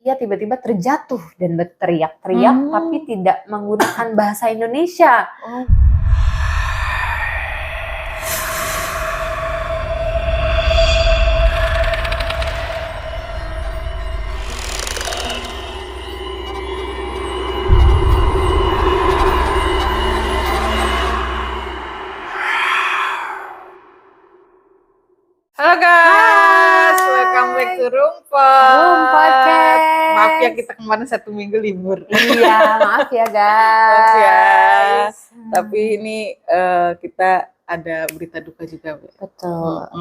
ia tiba-tiba terjatuh dan berteriak-teriak tapi tidak menggunakan bahasa Indonesia. Halo guys, welcome back to Rumput. Maaf ya kita kemarin 1 minggu libur. Iya, maaf ya guys. Maaf ya. Tapi ini kita ada berita duka juga. Betul.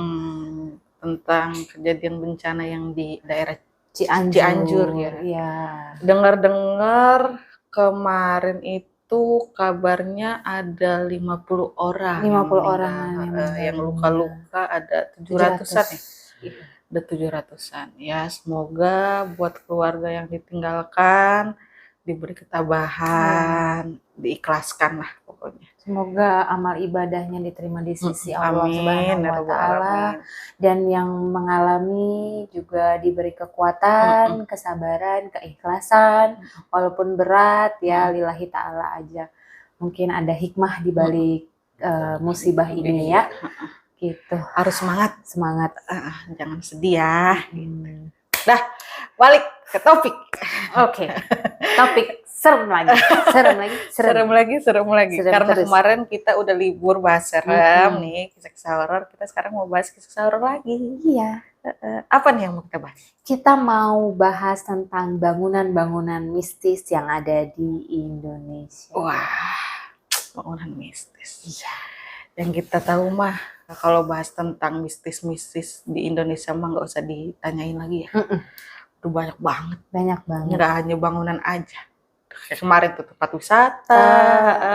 Tentang kejadian bencana yang di daerah Cianjur ya. Iya. Dengar-dengar kemarin itu kabarnya ada 50 orang. 50 orang yang luka-luka ada 700-an ya. Ada 700-an. Ya, semoga buat keluarga yang ditinggalkan diberi ketabahan, diikhlaskan lah pokoknya. Semoga amal ibadahnya diterima di sisi Allah Amin, Subhanahu wa Ta'ala, dan yang mengalami juga diberi kekuatan, kesabaran, keikhlasan, walaupun berat ya, lillahi ta'ala aja. Mungkin ada hikmah di balik musibah ini ya. Gitu. Harus semangat, jangan sedih ya. Dah, balik ke topik. Oke. Topik serem lagi. Karena terus. Kemarin kita udah libur bahas serem nih, kisah-kisah horor. Kita sekarang mau bahas kisah horor lagi. Iya. Apa nih yang mau kita bahas? Kita mau bahas tentang bangunan-bangunan mistis yang ada di Indonesia. Wah, bangunan mistis. Iya. Yang kita tahu mah, kalau bahas tentang mistis-mistis di Indonesia mah nggak usah ditanyain lagi ya. Udah banyak banget. Nggak hanya bangunan aja. Kayak kemarin tuh tempat wisata,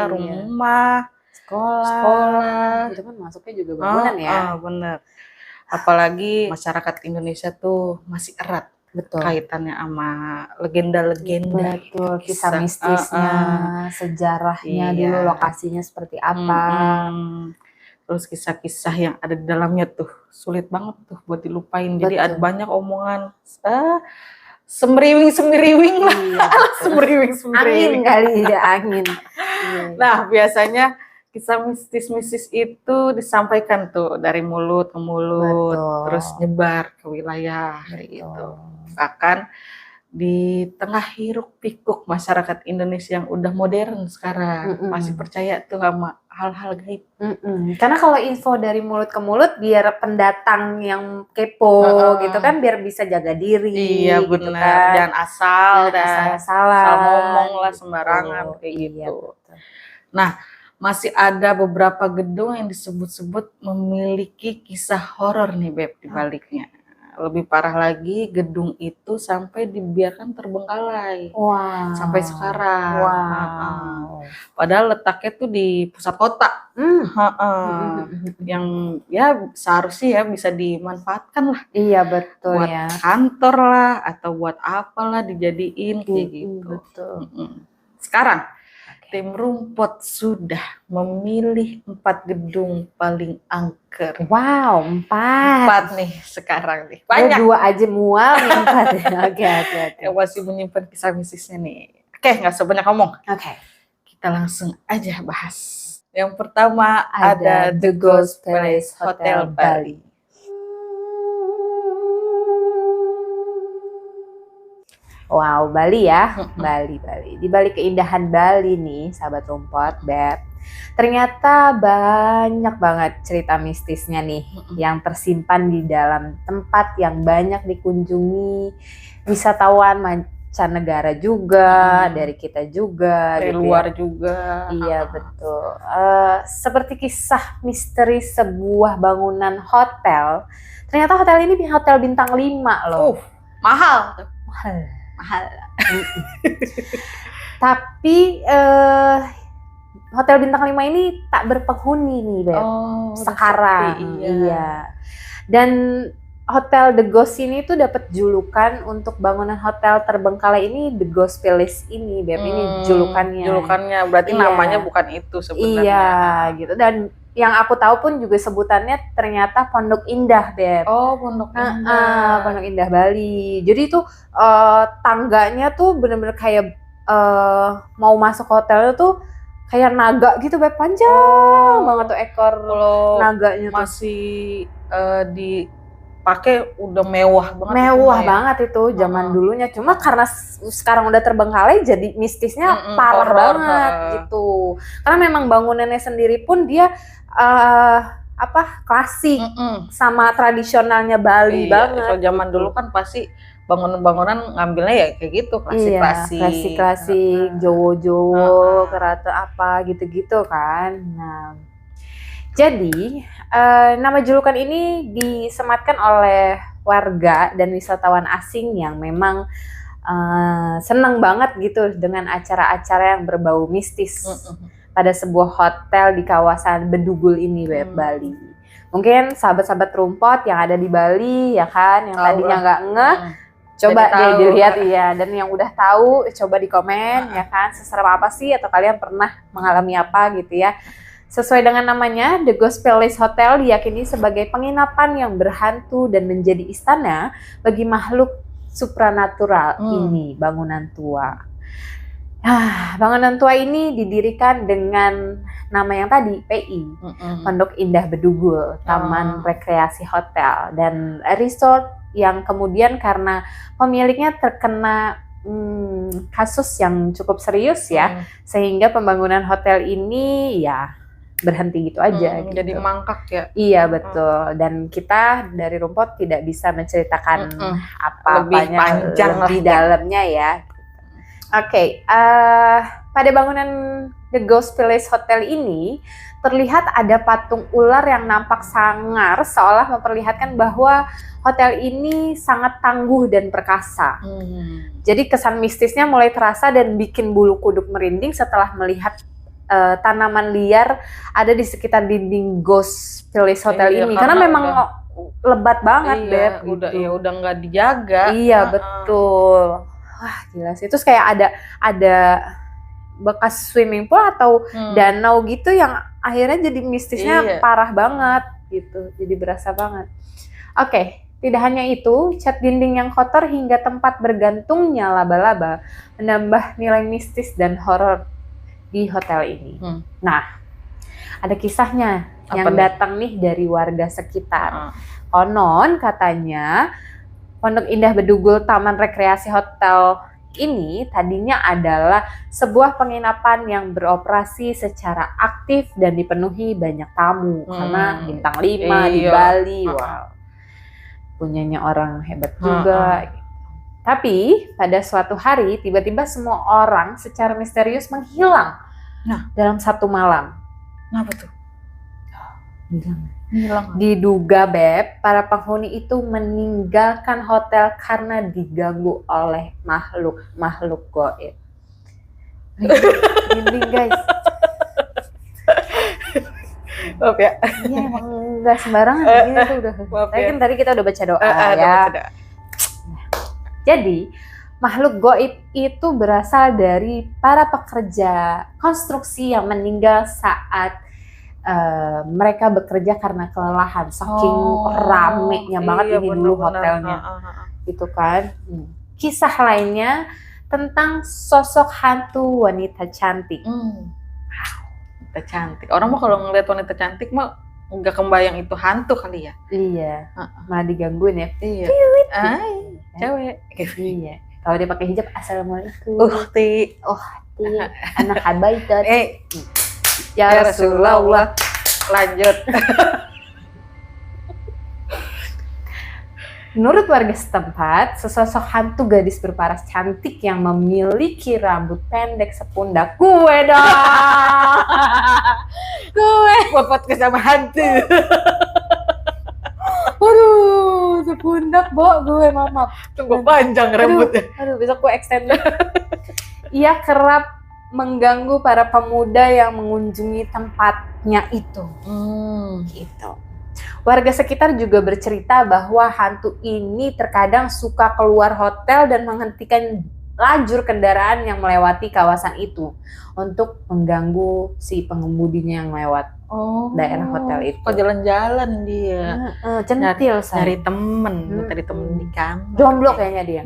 rumah, sekolah. Itu kan masuknya juga bangunan ya. Bener. Apalagi masyarakat Indonesia tuh masih erat. Betul. Kaitannya sama legenda-legenda. Betul, kisah mistisnya, sejarahnya dulu, lokasinya seperti apa. Terus kisah-kisah yang ada di dalamnya tuh sulit banget tuh buat dilupain. Jadi ada banyak omongan semeriwing lah. Iya, semeriwing. Angin kali ya, angin. Nah, biasanya kisah mistis-mistis itu disampaikan tuh dari mulut ke mulut. Betul. Terus nyebar ke wilayah gitu. Bahkan di tengah hiruk pikuk masyarakat Indonesia yang udah modern sekarang masih percaya tuh sama hal-hal gaib. Karena kalau info dari mulut ke mulut biar pendatang yang kepo gitu kan, biar bisa jaga diri. Iya, gitu benar. kan. Jangan asal ngomong lah sembarangan kayak gitu. Betul. Nah, masih ada beberapa gedung yang disebut-sebut memiliki kisah horor nih Beb di baliknya. Lebih parah lagi, gedung itu sampai dibiarkan terbengkalai. Wow. Sampai sekarang. Wow. Padahal letaknya tuh di pusat kota. Yang ya seharusnya ya bisa dimanfaatkan lah. Iya, betul buat ya. Kantor lah atau buat apalah dijadiin kayak gitu. Betul. Sekarang tim Rumput sudah memilih 4 gedung paling angker. Wow, 4 nih sekarang nih. Banyak. 2 aja mual nih 4. Oke. Yang masih menyimpan kisah mistisnya nih. Oke, nggak sebanyak ngomong. Oke. Kita langsung aja bahas. Yang pertama ada The Ghost Palace Hotel Bali. Wow, Bali ya, Bali. Di balik keindahan Bali nih, sahabat Rumput, Beb, ternyata banyak banget cerita mistisnya nih yang tersimpan di dalam tempat yang banyak dikunjungi wisatawan mancanegara juga, dari kita juga, dari gitu luar ya. juga. Iya, betul. Seperti kisah misteri sebuah bangunan hotel. Ternyata hotel ini hotel bintang 5 loh. Mahal. Tapi hotel bintang 5 ini tak berpenghuni nih, Beb. Sekarang. Iya. Dan Hotel The Ghost ini tuh dapat julukan untuk bangunan hotel terbengkalai ini, The Ghost Palace ini, Beb. Ini julukannya. Berarti namanya bukan itu sebenarnya. Iya, gitu. Dan yang aku tahu pun juga sebutannya ternyata Pondok Indah, Beb. Oh, Pondok Indah. Pondok Indah Bali. Jadi itu tangganya tuh bener-bener kayak mau masuk hotelnya tuh kayak naga gitu, Beb, panjang banget tuh ekor naganya tuh. Masih dipakai udah mewah banget. Mewah banget itu zaman dulunya. Cuma karena sekarang udah terbengkalai jadi mistisnya parah banget gitu. Karena memang bangunannya sendiri pun dia klasik sama tradisionalnya Bali banget. Kalau zaman dulu kan pasti bangunan-bangunan ngambilnya ya kayak gitu, klasik-klasik, Jowo-Jowo, keraton apa gitu-gitu kan. Nah, jadi nama julukan ini disematkan oleh warga dan wisatawan asing yang memang seneng banget gitu dengan acara-acara yang berbau mistis pada sebuah hotel di kawasan Bedugul ini, Bali. Mungkin sahabat-sahabat rumpot yang ada di Bali ya kan, yang tadinya nggak ngeh, coba deh dilihat ya, dan yang udah tahu coba di komen ya kan, seserem apa sih atau kalian pernah mengalami apa gitu ya. Sesuai dengan namanya, The Ghost Palace Hotel diyakini sebagai penginapan yang berhantu dan menjadi istana bagi makhluk supranatural ini, bangunan tua. Bangunan tua ini didirikan dengan nama yang tadi, PI, Pondok Indah Bedugul, Taman Rekreasi Hotel, dan resort yang kemudian karena pemiliknya terkena kasus yang cukup serius ya, sehingga pembangunan hotel ini ya berhenti gitu aja. Gitu. Jadi mangkak ya. Iya betul. Dan kita dari rumput tidak bisa menceritakan apa-apanya lebih dalamnya ya. Oke, pada bangunan The Ghost Palace Hotel ini terlihat ada patung ular yang nampak sangar, seolah memperlihatkan bahwa hotel ini sangat tangguh dan perkasa. Jadi kesan mistisnya mulai terasa dan bikin bulu kuduk merinding setelah melihat tanaman liar ada di sekitar dinding Ghost Palace Hotel ini. Karena memang lebat banget, Beb. Udah nggak dijaga. Iya betul. Wah gila sih, terus kayak ada bekas swimming pool atau danau gitu yang akhirnya jadi mistisnya parah banget gitu, jadi berasa banget. Oke, tidak hanya itu, cat dinding yang kotor hingga tempat bergantungnya laba-laba menambah nilai mistis dan horor di hotel ini. Nah, ada kisahnya yang datang nih dari warga sekitar. Konon katanya Pondok Indah Bedugul Taman Rekreasi Hotel ini tadinya adalah sebuah penginapan yang beroperasi secara aktif dan dipenuhi banyak tamu karena bintang 5 di Bali. Wow. Punyanya orang hebat juga. Tapi pada suatu hari tiba-tiba semua orang secara misterius menghilang dalam satu malam. Kenapa tuh? Hilang. Diduga, Beb, para penghuni itu meninggalkan hotel karena diganggu oleh makhluk goib. Ini guys. Maaf ya. Iya emang nggak sembarangan ini tuh udah. Kan tadi kita udah baca doa ya. Jadi makhluk goib itu berasal dari para pekerja konstruksi yang meninggal saat mereka bekerja karena kelelahan, saking ramenya banget ini dulu hotelnya, gitu kan. Kisah lainnya tentang sosok hantu wanita cantik. Wanita cantik. Orang mah kalau ngeliat wanita cantik mah nggak kebayang itu hantu kali ya. Iya. Malah digangguin ya. Iya. Cewek. Iya. Kalau dia pakai hijab, assalamualaikum. Ti, anak habaitat. Ya Rasulullah. Lanjut. Menurut warga setempat, sesosok hantu gadis berparas cantik yang memiliki rambut pendek sepundak. Gue dong. Gue buat podcast sama hantu. Aduh, sepundak, Bo. Gue mamap. Tunggu panjang rambutnya. Aduh, besok gue extend. Ia kerap mengganggu para pemuda yang mengunjungi tempatnya itu. Gitu. Warga sekitar juga bercerita bahwa hantu ini terkadang suka keluar hotel dan menghentikan lajur kendaraan yang melewati kawasan itu untuk mengganggu si pengemudinya yang lewat. daerah hotel itu. Kok jalan-jalan dia. Centil saya. Nyari temen, tadi temen di kamar. Jomblo kayaknya dia.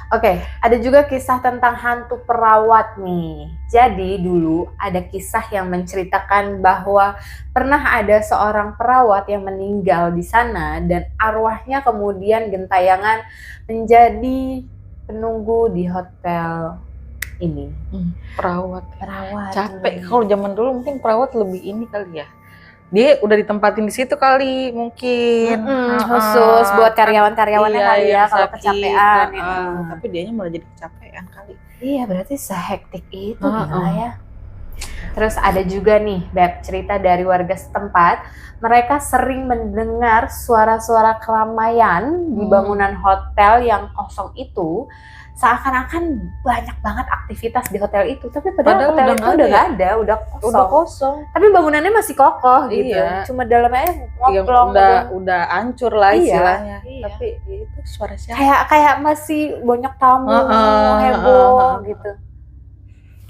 Oke, ada juga kisah tentang hantu perawat nih. Jadi dulu ada kisah yang menceritakan bahwa pernah ada seorang perawat yang meninggal di sana dan arwahnya kemudian gentayangan menjadi penunggu di hotel ini. Perawat. Capek. nih. Kalau zaman dulu mungkin perawat lebih ini kali ya. Dia udah ditempatin di situ kali mungkin. Khusus buat karyawan-karyawannya iya, kali ya yang kalau sakit. kecapean. Tapi dianya malah jadi kecapean kali. Iya, berarti sehektik itu gila ya. Terus ada juga nih, Beb, cerita dari warga setempat. Mereka sering mendengar suara-suara keramaian di bangunan hotel yang kosong itu. Seakan-akan banyak banget aktivitas di hotel itu, tapi padahal hotel itu udah nggak ada, udah kosong. Tapi bangunannya masih kokoh gitu. Iya. Cuma dalamnya ngoplong. Udah hancur lah istilahnya. Iya. Tapi itu suara siapa? Kayak masih banyak tamu, heboh gitu.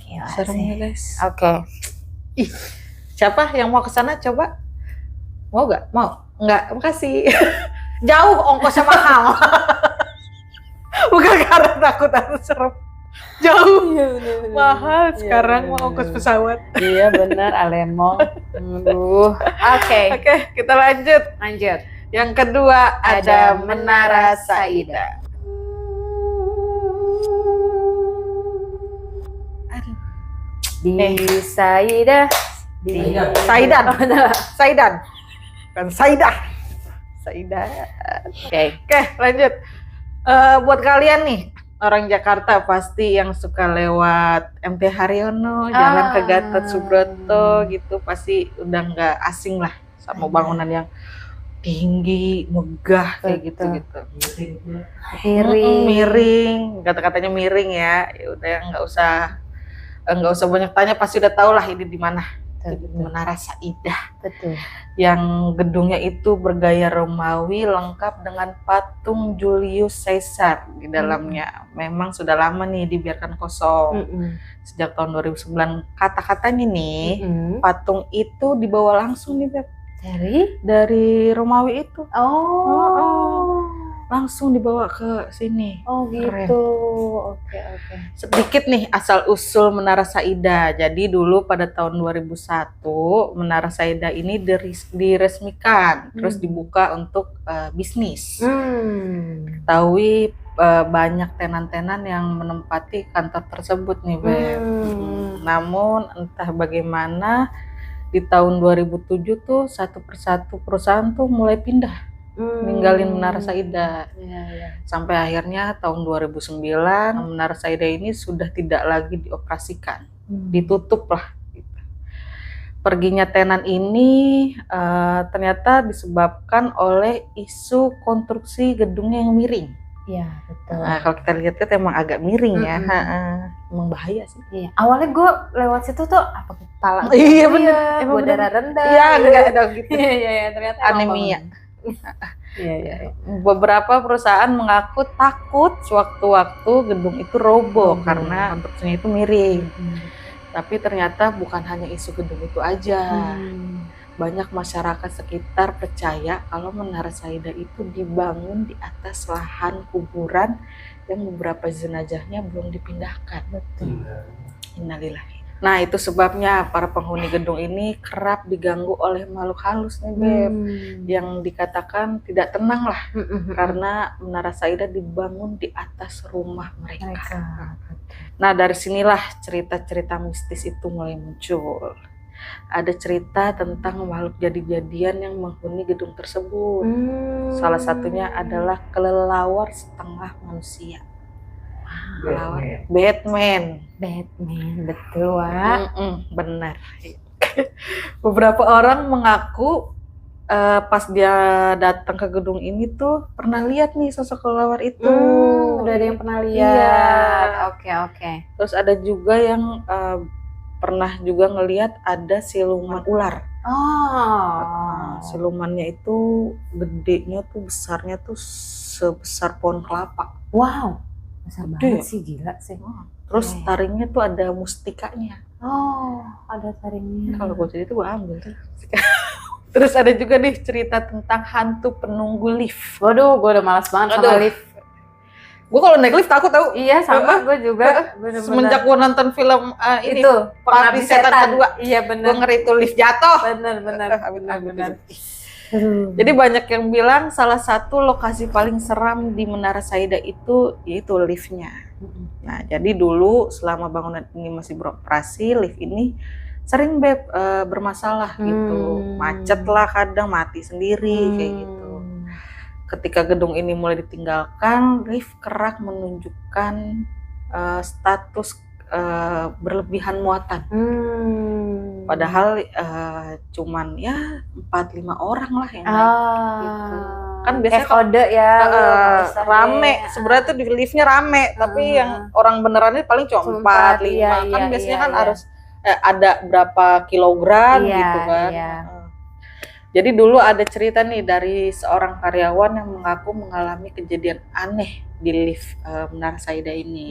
Gila Seremnya guys. Oke. Ih, siapa yang mau ke sana coba? Mau gak? Mau? Enggak, makasih. Jauh, ongkosnya mahal. Bukan karena takut atau serem. Jauh. Iya, mahal sekarang mau ongkos pesawat. Iya benar, Alemong. Aduh. Oke, Kita lanjut. Yang kedua ada Menara Saida. Di Saida. Saidan. Bukan Saidah. Saida. Oke, lanjut. Buat kalian nih orang Jakarta pasti yang suka lewat MT Haryono, jalan ke Gatot Subroto gitu, pasti udah nggak asing lah sama bangunan yang tinggi, megah kayak gitu. Miring, kata-katanya miring ya. Ya udah nggak usah banyak tanya, pasti udah tahu lah ini di mana. Menara Saida. Betul. Yang gedungnya itu bergaya Romawi lengkap dengan patung Julius Caesar di dalamnya. Memang sudah lama nih dibiarkan kosong. Sejak tahun 2009 kata-katanya nih, patung itu dibawa langsung nih Beb. Dari Romawi itu. Langsung dibawa ke sini. Oh gitu. Keren. Oke. Sedikit nih asal usul Menara Saida. Jadi dulu pada tahun 2001 Menara Saida ini diresmikan, terus dibuka untuk bisnis. Ketahui banyak tenan-tenan yang menempati kantor tersebut nih Beb. Namun entah bagaimana di tahun 2007 tuh satu persatu perusahaan tuh mulai pindah. Ninggalin Menara Saida. Sampai akhirnya tahun 2009 Menara Saida ini sudah tidak lagi dioperasikan, ditutup lah gitu. Perginya tenan ini ternyata disebabkan oleh isu konstruksi gedungnya yang miring. Iya betul. Nah, kalau kita lihat kan emang agak miring ya, emang bahaya sih. Iya. Awalnya gue lewat situ tuh apa kepala? Iya bener. Gue darah rendah. Iya enggak ada gitu. Iya ternyata anemia. Iya. Beberapa perusahaan mengaku takut sewaktu-waktu gedung itu roboh karena konstruksinya itu miring. Tapi ternyata bukan hanya isu gedung itu aja. Banyak masyarakat sekitar percaya kalau Menara Saida itu dibangun di atas lahan kuburan yang beberapa jenazahnya belum dipindahkan. Betul. Innalillahi. Nah itu sebabnya para penghuni gedung ini kerap diganggu oleh makhluk halus nih Beb, yang dikatakan tidak tenang lah karena Menara Saida dibangun di atas rumah mereka. Nah dari sinilah cerita-cerita mistis itu mulai muncul. Ada cerita tentang makhluk jadi-jadian yang menghuni gedung tersebut. Salah satunya adalah kelelawar setengah manusia. Batman, betul Wak. benar. Beberapa orang mengaku pas dia datang ke gedung ini tuh pernah lihat nih sosok kelelawar itu. Udah ada yang pernah lihat. Iya. Oke. Terus ada juga yang pernah juga ngelihat ada siluman ular. Silumannya itu gedenya tuh besarnya tuh sebesar pohon kelapa. Wow. Besar Gede. banget sih, gila sih. Terus taringnya tuh ada mustikanya. Oh, ada taringnya. Kalau gue jadi tuh gue ambil. Terus ada juga nih cerita tentang hantu penunggu lift. Waduh, gue udah malas banget sama lift. Gue kalau naik lift takut tau. Iya, sama gue juga. Bener-bener. Semenjak gue nonton film ini itu Pengabdi Setan kedua, iya bener. gue ngeri tuh lift jatuh. Bener. Jadi banyak yang bilang salah satu lokasi paling seram di Menara Saida itu yaitu liftnya. Nah, jadi dulu selama bangunan ini masih beroperasi, lift ini sering bermasalah gitu, macet lah, kadang mati sendiri kayak gitu. Ketika gedung ini mulai ditinggalkan, lift kerap menunjukkan status berlebihan muatan. Padahal cuman ya 4-5 orang lah yang naik gitu. Kan biasanya kode ya rame, sebenarnya tuh di liftnya rame, tapi yang orang beneran ini paling cuma 4-5. Kan biasanya kan harus ada berapa kilogram gitu kan. Jadi dulu ada cerita nih dari seorang karyawan yang mengaku mengalami kejadian aneh di lift Menara Saida ini.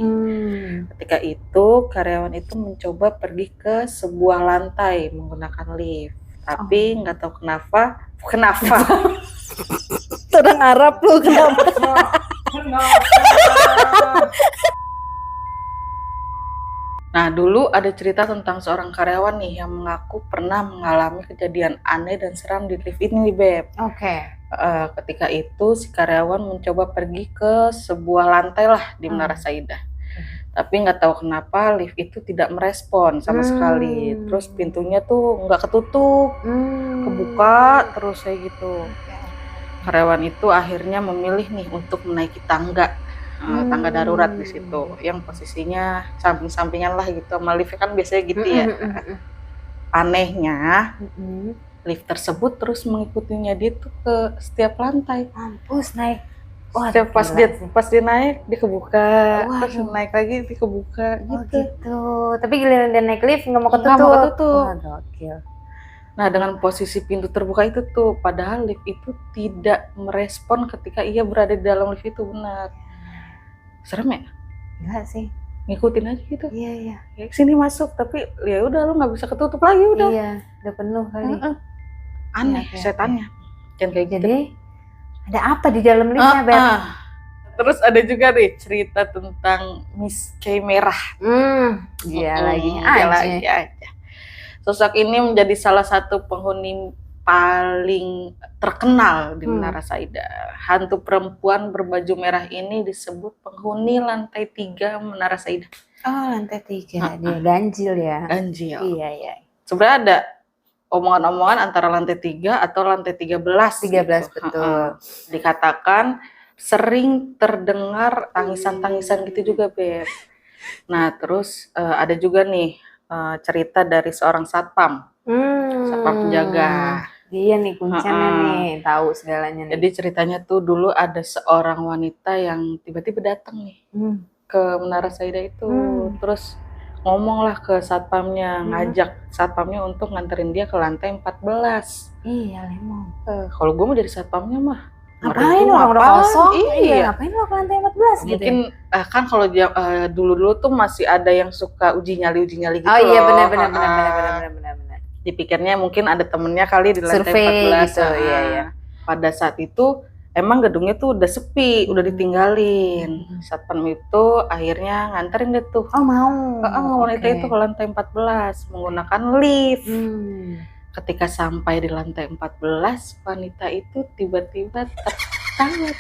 Ketika itu karyawan itu mencoba pergi ke sebuah lantai menggunakan lift, tapi nggak tahu kenapa. Orang Arab lu kenapa? Nah, dulu ada cerita tentang seorang karyawan nih yang mengaku pernah mengalami kejadian aneh dan seram di lift ini, Beb. Ketika itu si karyawan mencoba pergi ke sebuah lantai lah di Menara Saida. Tapi nggak tahu kenapa lift itu tidak merespon sama sekali. Terus pintunya tuh nggak ketutup, kebuka terus kayak gitu. Karyawan itu akhirnya memilih nih untuk menaiki tangga darurat di situ, yang posisinya samping-sampingan lah gitu, sama lift kan biasanya gitu ya. Anehnya, lift tersebut terus mengikutinya dia tuh ke setiap lantai. Mampus naik. Setiap pas dia naik dia kebuka, terus naik lagi dia kebuka gitu. Tapi giliran dia naik lift nggak mau ketutup. Gokil. Nah, dengan posisi pintu terbuka itu tuh, padahal lift itu tidak merespon ketika ia berada di dalam lift itu, benar. Serem ya? Enggak sih. Ngikutin aja gitu. Iya. Ya, sini masuk, tapi ya udah lu nggak bisa ketutup lagi udah. Iya, udah penuh kali. Aneh setannya. Dan kayak jadi ada apa di dalam liftnya, Beb? Terus ada juga nih cerita tentang Miss K Merah. Dia lagi aja. Sosok ini menjadi salah satu penghuni paling terkenal di Menara Saida. Hantu perempuan berbaju merah ini disebut penghuni lantai 3 Menara Saida. Oh, lantai 3. Dia ganjil ya? Ganjil. Iya. Sebenarnya ada omongan-omongan antara lantai 3 atau lantai 13. 13 gitu. Betul. Dikatakan sering terdengar tangisan-tangisan gitu juga, Beb. Nah, terus ada juga nih cerita dari seorang satpam. Satpam penjaga. Dia nih kuncinya nih, tahu segalanya nih. Jadi ceritanya tuh dulu ada seorang wanita yang tiba-tiba datang nih ke Menara Saida itu. Terus ngomong lah ke satpamnya, ngajak satpamnya untuk nganterin dia ke lantai 14. Iya, lemong. Kalau gue mau jadi satpamnya mah ngapain orang udah kosong? Iya, ngapain lo ke lantai 14 gitu? Mungkin kan kalau dulu-dulu tuh masih ada yang suka uji nyali gitu. Oh iya, benar. Dipikirnya mungkin ada temennya kali di lantai 14 gitu. Iya. Pada saat itu emang gedungnya tuh udah sepi, udah ditinggalin. Satpam itu akhirnya nganterin dia tuh. Oh, mau. Wanita itu ke lantai 14 menggunakan lift. Ketika sampai di lantai 14, wanita itu tiba-tiba tertawa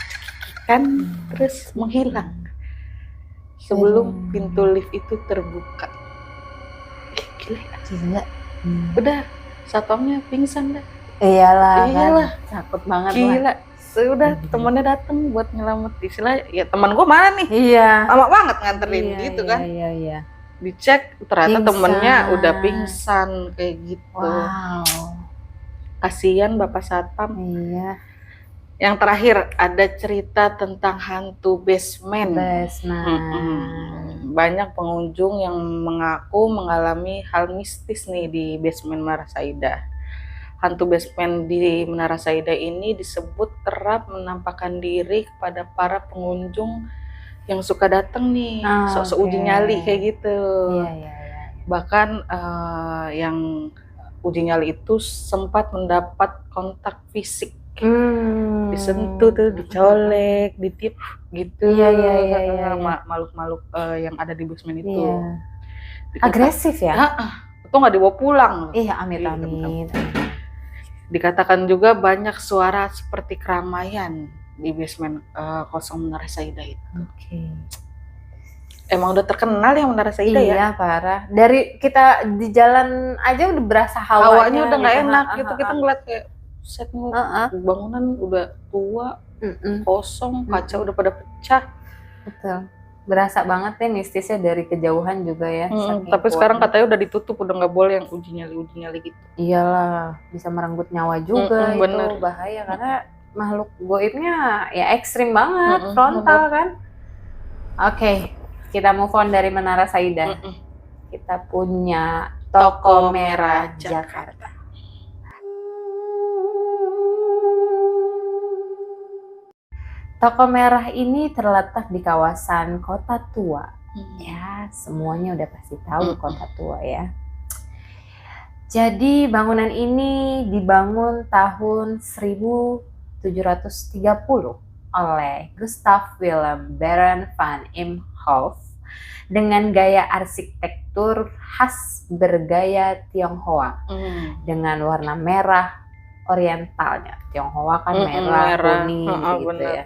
kan, terus menghilang sebelum pintu lift itu terbuka. Gila. Udah, satpamnya pingsan dah. Iyalah. Takut banget. Gila. Sudah temennya datang buat nyelamat. Istilah ya, teman gue mana nih? Iya. Lama banget nganterin gitu kan. Iya. Dicek ternyata temennya udah pingsan kayak gitu. Wow. Kasian Bapak Satpam. Iya. Yang terakhir ada cerita tentang hantu basement. Banyak pengunjung yang mengaku mengalami hal mistis nih di basement Menara Saida. Hantu basement di Menara Saida ini disebut kerap menampakkan diri kepada para pengunjung yang suka datang nih, sok-sok uji nyali kayak gitu. Iya. Bahkan yang uji nyali itu sempat mendapat kontak fisik. Disentuh tuh, dicolek, ditiup gitu. Iya. Makhluk-makhluk yang ada di basement itu. Iya. Agresif ya? Itu nggak dibawa pulang. Iya, amit. Dikatakan juga banyak suara seperti keramaian di basement kosong Menara Saida itu. Oke. Emang udah terkenal ya Menara Saida ya? Iya, parah. Dari kita di jalan aja udah berasa hawanya udah nggak enak gitu. Kita ngeliat kayak set bangunan udah tua, kosong, kaca udah pada pecah. Betul. Berasa banget deh mistisnya dari kejauhan juga ya. Tapi sekarang katanya udah ditutup, udah nggak boleh yang uji nyali gitu. Iyalah, bisa merenggut nyawa juga itu bener. Bahaya karena makhluk goibnya ya ekstrim banget, frontal kan. Oke, kita move on dari Menara Saida. Kita punya Toko Merah Jakarta. Toko Merah ini terletak di kawasan Kota Tua. Ya, semuanya udah pasti tahu Kota Tua ya. Jadi bangunan ini dibangun tahun 1730 oleh Gustav Willem Baron van Imhoff dengan gaya arsitektur khas bergaya Tionghoa dengan warna merah orientalnya. Tionghoa kan merah kuning gitu ya.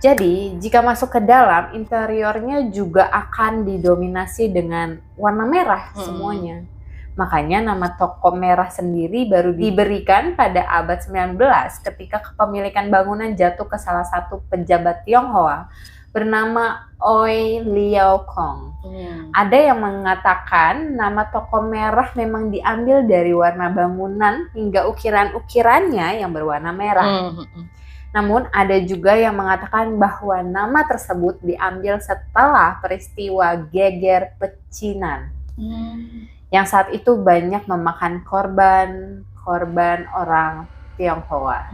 Jadi, jika masuk ke dalam, interiornya juga akan didominasi dengan warna merah semuanya. Makanya nama Toko Merah sendiri baru diberikan pada abad 19 ketika kepemilikan bangunan jatuh ke salah satu pejabat Tionghoa bernama Oi Liao Kong. Ada yang mengatakan nama Toko Merah memang diambil dari warna bangunan hingga ukiran-ukirannya yang berwarna merah. Namun ada juga yang mengatakan bahwa nama tersebut diambil setelah peristiwa geger pecinan. Yang saat itu banyak memakan korban orang Tionghoa.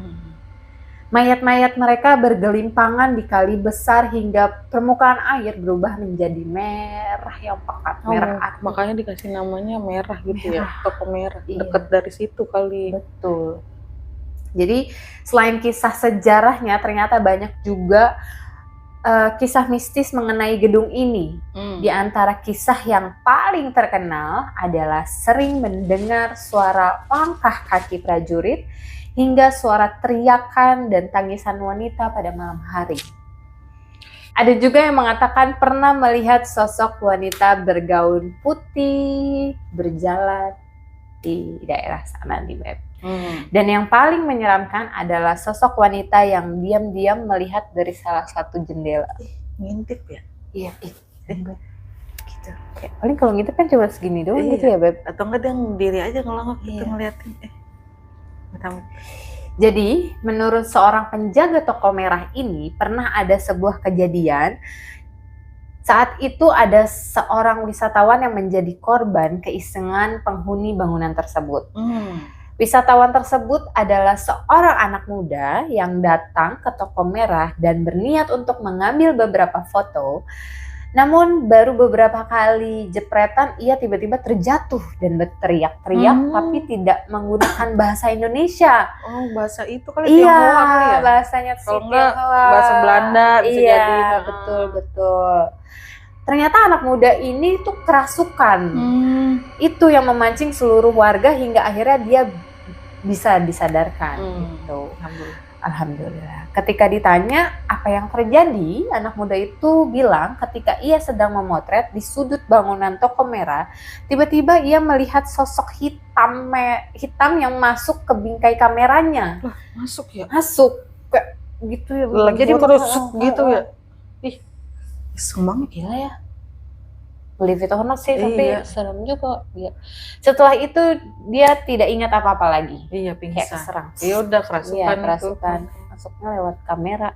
Mayat-mayat mereka bergelimpangan di kali besar hingga permukaan air berubah menjadi merah yang pekat, merah api. Makanya dikasih namanya merah gitu ya, Toko Merah. Dekat dari situ kali. Betul. Jadi selain kisah sejarahnya, ternyata banyak juga kisah mistis mengenai gedung ini. Di antara kisah yang paling terkenal adalah sering mendengar suara langkah kaki prajurit hingga suara teriakan dan tangisan wanita pada malam hari. Ada juga yang mengatakan pernah melihat sosok wanita bergaun putih berjalan di daerah sana di web. Dan yang paling menyeramkan adalah sosok wanita yang diam-diam melihat dari salah satu jendela. Ngintip ya? Iya, gitu. Ya, paling kalau ngintip kan cuma segini doang gitu ya, Beb. Atau enggak dia diri aja ngelongok gitu ngeliatin. Jadi, menurut seorang penjaga Toko Merah ini, pernah ada sebuah kejadian. Saat itu ada seorang wisatawan yang menjadi korban keisengan penghuni bangunan tersebut. Wisatawan tersebut adalah seorang anak muda yang datang ke Toko Merah dan berniat untuk mengambil beberapa foto. Namun baru beberapa kali jepretan ia tiba-tiba terjatuh dan berteriak-teriak tapi tidak menggunakan bahasa Indonesia. Oh, bahasa itu kali Tionghoa kali ya? Bahasanya kalau enggak bahasa Belanda bisa jadi. Betul. Ternyata anak muda ini tuh kerasukan. Itu yang memancing seluruh warga hingga akhirnya dia bisa disadarkan gitu. Alhamdulillah. Ketika ditanya apa yang terjadi, anak muda itu bilang ketika ia sedang memotret di sudut bangunan Toko Merah, tiba-tiba ia melihat sosok hitam yang masuk ke bingkai kameranya. Masuk ya? Masuk. Kayak gitu ya. Jadi merusuk gitu ya? Ih, semangat gila ya. Believe it or not sih, tapi serem juga. Setelah itu dia tidak ingat apa-apa lagi. Iya, pingsan. Kayak keserang. Iya, udah kerasukan. Kerasukan. Masuknya lewat kamera.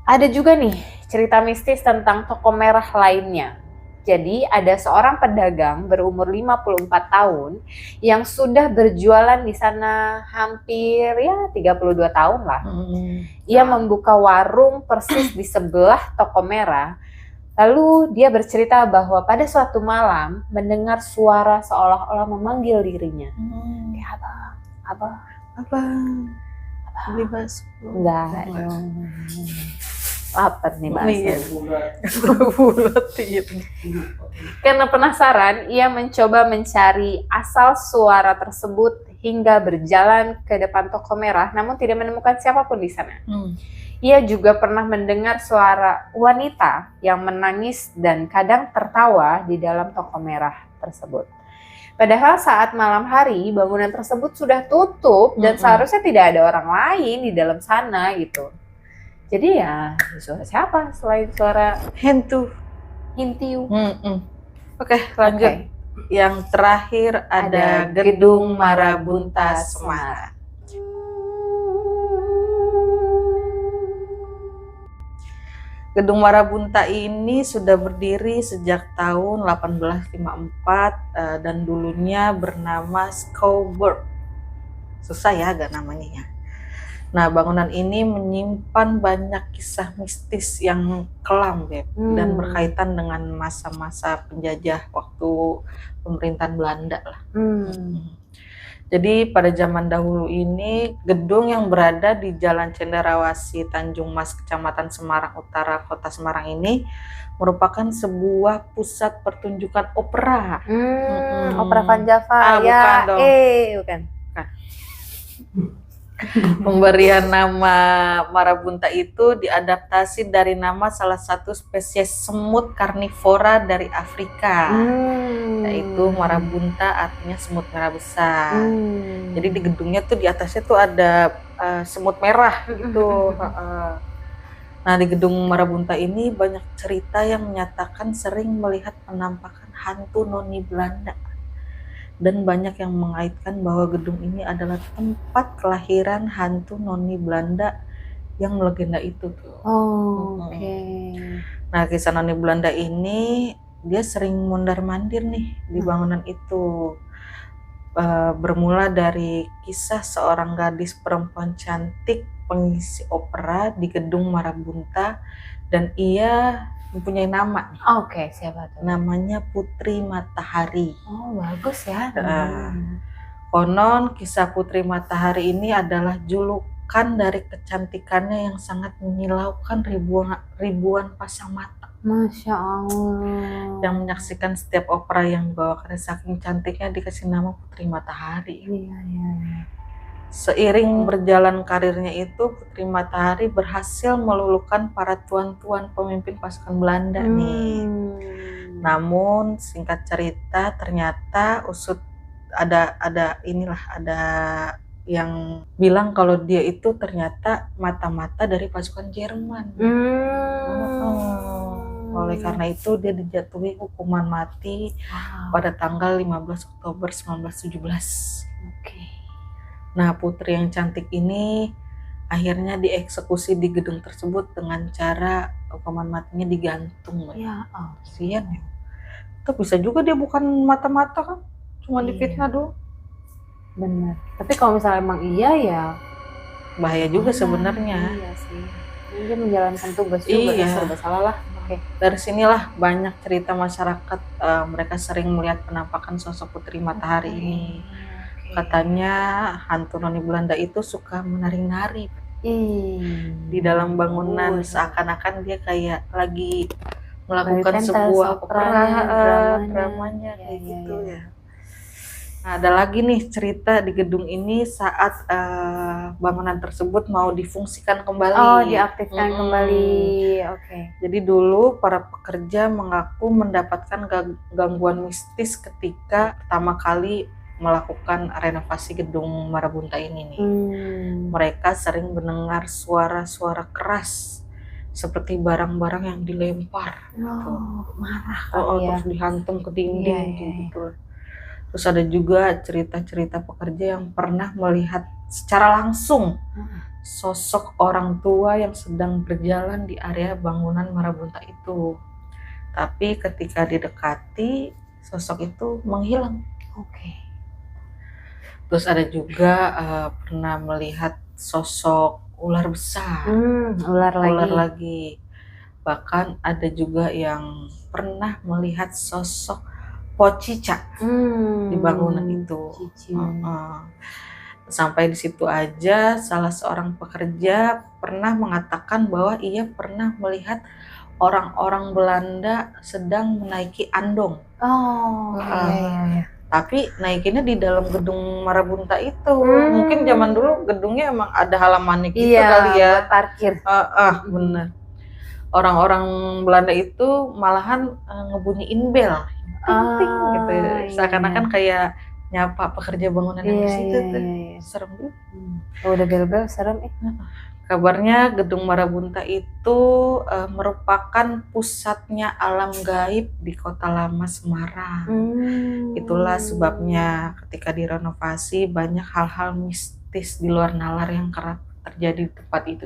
Ada juga nih cerita mistis tentang Toko Merah lainnya. Jadi ada seorang pedagang berumur 54 tahun yang sudah berjualan di sana hampir ya 32 tahun lah. Ia membuka warung persis di sebelah toko merah. Lalu dia bercerita bahwa pada suatu malam mendengar suara seolah-olah memanggil dirinya. Abang. Beli bakso. Enggak. Lapar nih bakso. Karena penasaran, ia mencoba mencari asal suara tersebut hingga berjalan ke depan toko merah, namun tidak menemukan siapapun di sana. Ia juga pernah mendengar suara wanita yang menangis dan kadang tertawa di dalam toko merah tersebut. Padahal saat malam hari bangunan tersebut sudah tutup dan seharusnya tidak ada orang lain di dalam sana gitu. Jadi ya suara siapa selain suara hantu? Hintiu. Oke, lanjut. Yang terakhir ada Gedung Marabunta Semarang. Gedung Marabunta ini sudah berdiri sejak tahun 1854 dan dulunya bernama Schouwburg. Susah ya agak namanya ya. Nah, bangunan ini menyimpan banyak kisah mistis yang kelam, Beb, dan berkaitan dengan masa-masa penjajah waktu pemerintahan Belanda lah. Jadi pada zaman dahulu ini gedung yang berada di Jalan Cenderawasih Tanjung Mas Kecamatan Semarang Utara Kota Semarang ini merupakan sebuah pusat pertunjukan opera. Opera Van Java ya. Bukan dong. Bukan. Pemberian nama Marabunta itu diadaptasi dari nama salah satu spesies semut karnivora dari Afrika, yaitu Marabunta, artinya semut merah besar. Jadi di gedungnya tuh di atasnya tuh ada semut merah gitu. Nah, di gedung Marabunta ini banyak cerita yang menyatakan sering melihat penampakan hantu noni Belanda. Dan banyak yang mengaitkan bahwa gedung ini adalah tempat kelahiran hantu noni Belanda yang melegenda itu tuh. Nah, kisah noni Belanda ini dia sering mondar-mandir nih di bangunan itu. Bermula dari kisah seorang gadis perempuan cantik pengisi opera di gedung Marabunta dan ia mempunyai nama. Siapa tuh? Namanya Putri Matahari. Bagus ya. Konon kisah Putri Matahari ini adalah julukan dari kecantikannya yang sangat menyilaukan ribuan pasang mata. Masya Allah. Yang menyaksikan setiap opera yang dibawakan saking cantiknya dikasih nama Putri Matahari. Iya. Seiring berjalan karirnya itu, Putri Matahari berhasil meluluhkan para tuan-tuan pemimpin pasukan Belanda nih. Namun singkat cerita ternyata ada yang bilang kalau dia itu ternyata mata-mata dari pasukan Jerman. Oleh karena itu dia dijatuhi hukuman mati pada tanggal 15 Oktober 1917. Nah, putri yang cantik ini akhirnya dieksekusi di gedung tersebut dengan cara hukuman matinya digantung. Ya, kasihan ya. Tapi bisa juga dia bukan mata-mata kan, cuma difitnah doang. Benar. Tapi kalau misalnya emang iya ya bahaya juga sebenarnya. Iya sih. Dia menjalankan tugas juga, serba salah lah. Dari sinilah banyak cerita masyarakat mereka sering melihat penampakan sosok Putri Matahari ini. Katanya hantu noni Belanda itu suka menari-nari di dalam bangunan, seakan-akan dia kayak lagi melakukan sebuah dramanya kayak gitu ya. Nah, ada lagi nih cerita di gedung ini saat bangunan tersebut mau difungsikan kembali. Diaktifkan kembali. Jadi dulu para pekerja mengaku mendapatkan gangguan mistis ketika pertama kali melakukan renovasi gedung Marabunta ini nih. Mereka sering mendengar suara-suara keras seperti barang-barang yang dilempar. Marah terus dihantam ke dinding gitu. Terus ada juga cerita-cerita pekerja yang pernah melihat secara langsung sosok orang tua yang sedang berjalan di area bangunan Marabunta itu. Tapi ketika didekati, sosok itu menghilang. Oke. Terus ada juga pernah melihat sosok ular besar. Ular lagi. Bahkan ada juga yang pernah melihat sosok pocica di bangunan itu. Sampai di situ aja salah seorang pekerja pernah mengatakan bahwa ia pernah melihat orang-orang Belanda sedang menaiki andong. Iya. Tapi naikinnya di dalam gedung Marabunta itu. Mungkin zaman dulu gedungnya emang ada halamannya gitu kali ya. Buat parkir. Bener. Orang-orang Belanda itu malahan ngebunyiin bel, ting gitu. Seakan-akan kayak nyapa pekerja bangunan yang di situ tuh. Serem juga. Udah bel-bel serem. Kabarnya gedung Marabunta itu merupakan pusatnya alam gaib di Kota Lama Semarang. Itulah sebabnya ketika direnovasi banyak hal-hal mistis di luar nalar yang kerap terjadi di tempat itu.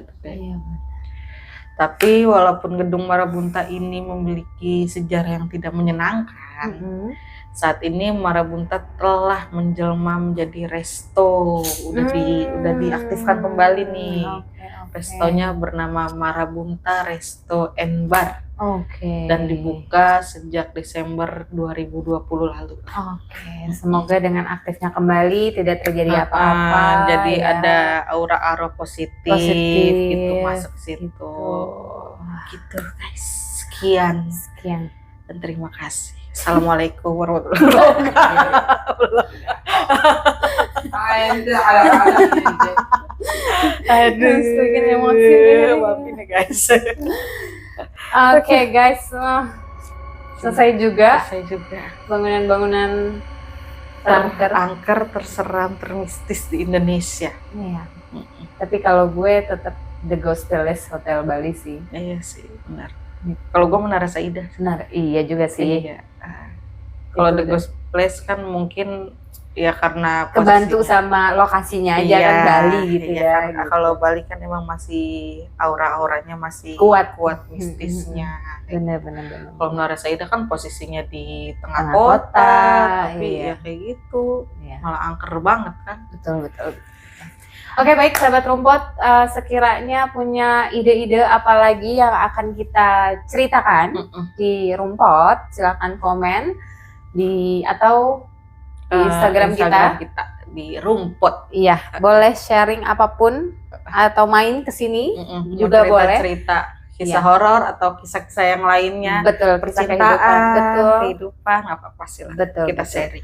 Tapi walaupun gedung Marabunta ini memiliki sejarah yang tidak menyenangkan, saat ini Marabunta telah menjelma menjadi resto, udah diaktifkan kembali nih. Restonya bernama Marabunta Resto and Bar. Dan dibuka sejak Desember 2020 lalu. Semoga dengan aktifnya kembali tidak terjadi apa-apa. Jadi ada aura-aura positif gitu masuk situ. Gitu guys. Sekian dan terima kasih. Assalamualaikum warahmatullahi wabarakatuh. Aduh, bikin emosi. Maafin ya guys. Oke guys, selesai juga bangunan-bangunan terangker, terseram, termistis di Indonesia. Iya. Tapi kalau gue tetap The Ghost Palace Hotel Bali sih. Iya sih, benar. Kalau gue Menara Saidah. Iya juga sih. Iya. Kalau The Ghost Place kan mungkin ya karena kebantu sama lokasinya aja kan Bali gitu ya. Gitu. Kalau Bali kan emang masih aura-auranya masih kuat mistisnya. Bener. Kalau Menara Saidah kan posisinya di tengah kota, tapi ya kayak gitu, malah angker banget kan. Betul. Oke, baik sahabat rumput, sekiranya punya ide-ide apa lagi yang akan kita ceritakan di rumput, silakan komen atau di Instagram kita di rumput. Iya, boleh sharing apapun atau main ke sini juga boleh. Cerita kisah horor atau kisah-kisah yang lainnya. Betul, percintaan, kehidupan, apa-apa sih lah. Kita sharing.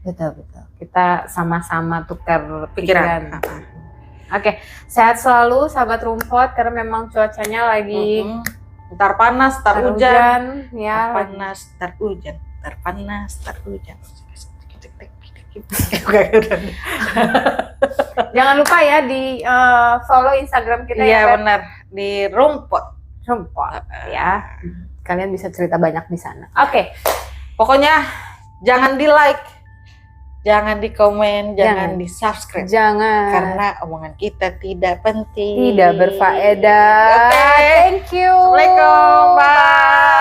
Betul. Kita sama-sama tukar pikiran. Oke, sehat selalu sahabat rumput karena memang cuacanya lagi ntar panas, ntar hujan. Ya, panas, ntar hujan. Jangan lupa ya di follow Instagram kita. Iya benar, di rumput ya. Kalian bisa cerita banyak di sana. Oke. Pokoknya jangan di like, jangan di komen, jangan di subscribe. Jangan. Karena omongan kita tidak penting, tidak berfaedah. Thank you. Assalamualaikum. Bye.